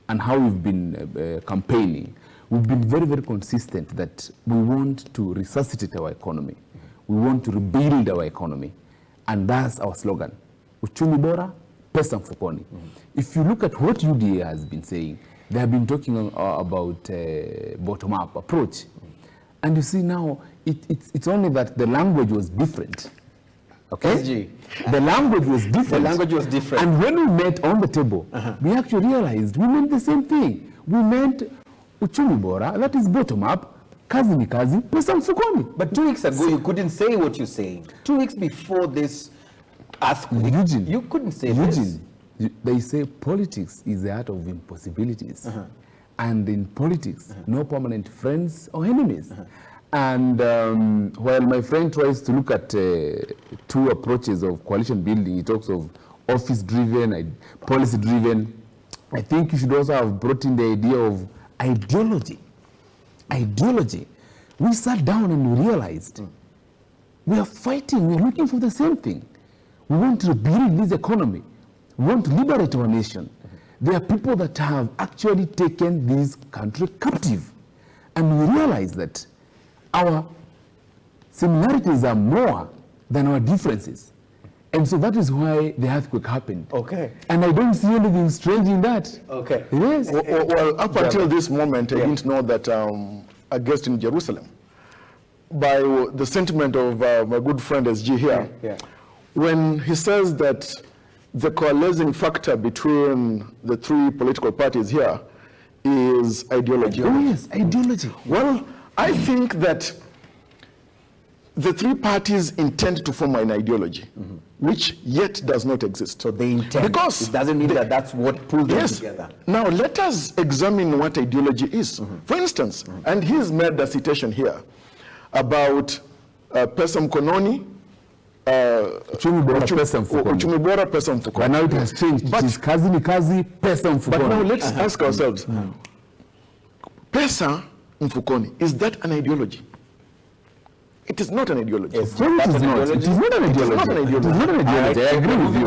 and how we've been campaigning, we've been very, very consistent that we want to resuscitate our economy. We want to rebuild our economy. And that's our slogan. Uchumi bora, pesa mfukoni. If you look at what UDA has been saying, they have been talking about bottom-up approach. And you see now, it's only that the language was different. Okay? SG. The language was different. The language was different. And when we met on the table, we actually realized we meant the same thing. We meant uchumi bora, that is bottom-up, kazi ni kazi, pesa mfukoni. But 2 weeks ago, you couldn't say what you're saying. 2 weeks before this earthquake, Eugene, you couldn't say Eugene, this. They say politics is the art of impossibilities. And in politics, no permanent friends or enemies. And while my friend tries to look at 2 approaches of coalition building, he talks of office-driven and policy-driven. I think you should also have brought in the idea of ideology. Ideology. We sat down and we realized we are fighting, we are looking for the same thing. We want to rebuild this economy. We want to liberate our nation. There are people that have actually taken this country captive. And we realize that our similarities are more than our differences. And so that is why the earthquake happened. Okay. And I don't see anything strange in that. Okay. Yes. Well, up until this moment, I didn't know that a guest in Jerusalem, by the sentiment of my good friend SG here, when he says that the coalescing factor between the 3 political parties here is ideology. Oh yes, ideology. Well, I think that the 3 parties intend to form an ideology, which yet does not exist. So they intend. Because it doesn't mean that that's what pulled them together. Now let us examine what ideology is. For instance, and he's made a citation here about pesa mkononi, uchumi bora, pesa mfukoni. Uchumi bora, pesa mfukoni. But now it has changed. But it is kazi ni kazi, pesa mfukoni. But now let's ask ourselves, pesa mfukoni, is that an ideology? It is not an ideology. It is not an ideology. It is not an ideology. I agree with you.